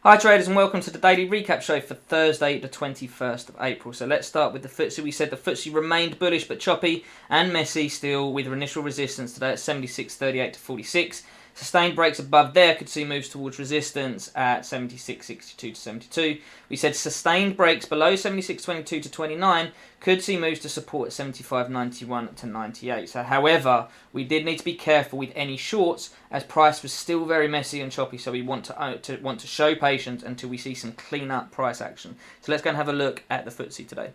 Hi traders and welcome to the daily recap show for Thursday the 21st of April. So let's start with the FTSE. We said the FTSE remained bullish but choppy and messy still with initial resistance today at 76.38 to 46. Sustained breaks above there could see moves towards resistance at 76.62 to 72. We said sustained breaks below 76.22 to 29 could see moves to support at 75.91 to 98. So however, we did need to be careful with any shorts as price was still very messy and choppy, so we want to show patience until we see some clean up price action. So let's go and have a look at the FTSE today.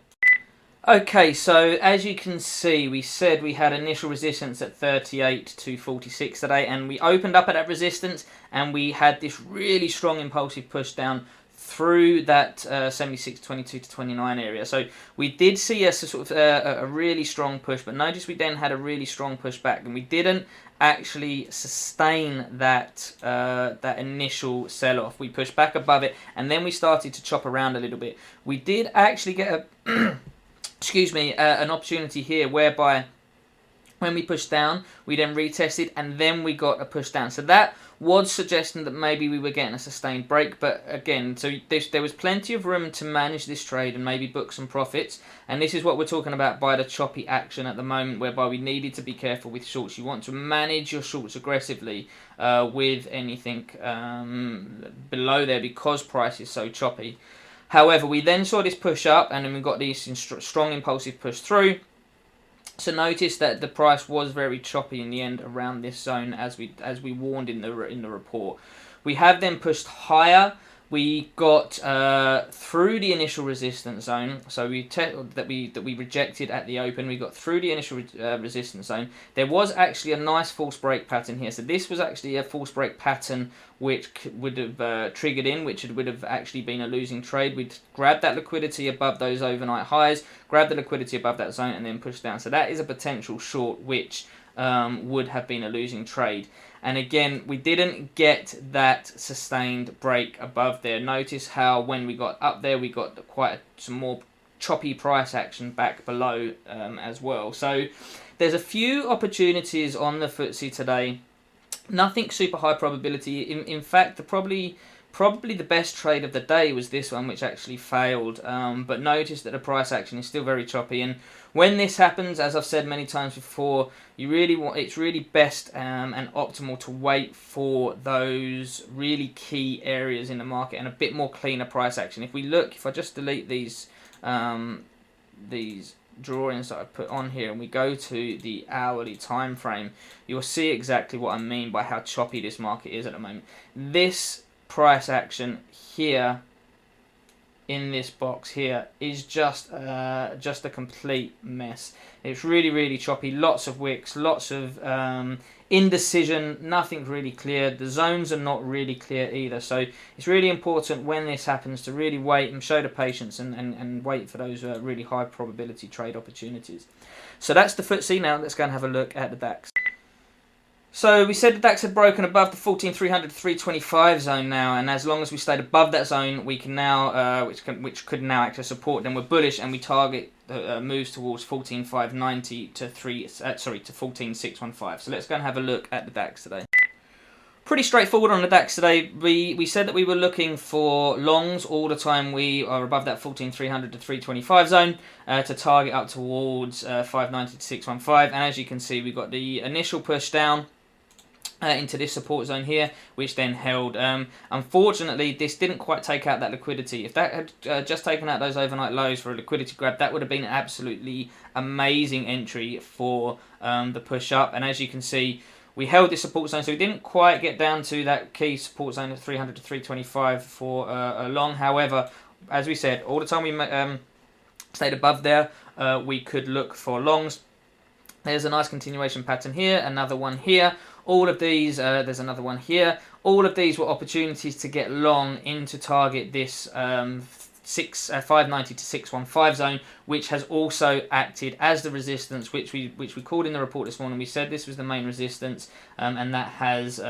Okay, so as you can see, we said we had initial resistance at 38 to 46 today, and we opened up at that resistance, and we had this really strong impulsive push down through that 76.22 to 29 area. So we did see a really strong push, but notice we then had a really strong push back, and we didn't actually sustain that that initial sell-off. We pushed back above it, and then we started to chop around a little bit. We did actually get a an opportunity here whereby when we pushed down, we then retested and then we got a push down. So that was suggesting that maybe we were getting a sustained break. But again, so there was plenty of room to manage this trade and maybe book some profits. And this is what we're talking about by the choppy action at the moment, whereby we needed to be careful with shorts. You want to manage your shorts aggressively with anything below there because price is so choppy. However, we then saw this push up, and then we got this strong impulsive push through. So notice that the price was very choppy in the end around this zone, as we warned in the report. We have then pushed higher. We got through the initial resistance zone, so that we rejected at the open. We got through the initial resistance zone. There was actually a nice false break pattern here. So this was actually a false break pattern which would have triggered in, which would have actually been a losing trade. We'd grab that liquidity above those overnight highs, grab the liquidity above that zone, and then push down. So that is a potential short which would have been a losing trade. And again, we didn't get that sustained break above there. Notice how when we got up there, we got some more choppy price action back below as well. So there's a few opportunities on the FTSE today. Nothing super high probability. In fact, probably the best trade of the day was this one, which actually failed. But notice that the price action is still very choppy. And when this happens, as I've said many times before, it's really best and optimal to wait for those really key areas in the market and a bit more cleaner price action. If I just delete these drawings that I put on here and we go to the hourly time frame, you'll see exactly what I mean by how choppy this market is at the moment. This price action here in this box here is just a complete mess. It's really choppy, lots of wicks, lots of indecision, nothing really clear. The zones are not really clear either, so it's really important when this happens to really wait and show the patience and wait for those really high probability trade opportunities. So that's the FTSE. Now let's go and have a look at the DAX. So we said the DAX had broken above the 14,300 to 325 zone now, and as long as we stayed above that zone, we can now, which could now act as support. Then we're bullish, and we target moves towards 14,590 to 14,615. So let's go and have a look at the DAX today. Pretty straightforward on the DAX today. We said that we were looking for longs all the time. We are above that 14,300 to 325 zone to target up towards 590 to 615. And as you can see, we got the initial push down into this support zone here, which then held. Unfortunately, this didn't quite take out that liquidity. If that had just taken out those overnight lows for a liquidity grab, that would have been an absolutely amazing entry for the push up. And as you can see, we held this support zone, so we didn't quite get down to that key support zone of 300 to 325 for a long. However, as we said, all the time we stayed above there, we could look for longs. There's a nice continuation pattern here, another one here. All of these, there's another one here. All of these were opportunities to get long into target this 590 to 615 zone, which has also acted as the resistance, which we called in the report this morning. We said this was the main resistance, and that has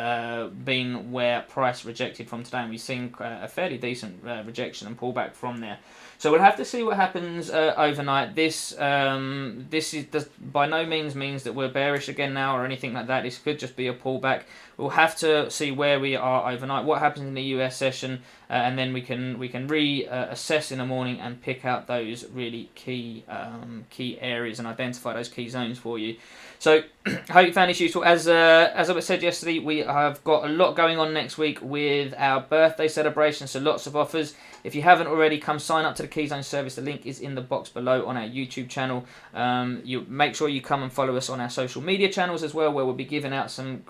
been where price rejected from today, and we've seen a fairly decent rejection and pullback from there. So we'll have to see what happens overnight. This does by no means that we're bearish again now or anything like that. This could just be a pullback. we'll have to see where we are overnight, what happens in the US session, and then we can reassess in the morning and pick out those really key areas and identify those key zones for you. So I hope you found this useful. As I said yesterday, we have got a lot going on next week with our birthday celebration, so lots of offers. If you haven't already, come sign up to the Keyzone service. The link is in the box below on our YouTube channel. You make sure you come and follow us on our social media channels as well, where we'll be giving out some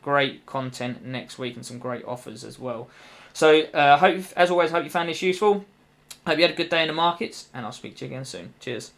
great content next week and some great offers as well. So as always, hope you found this useful. Hope you had a good day in the markets, and I'll speak to you again soon. Cheers.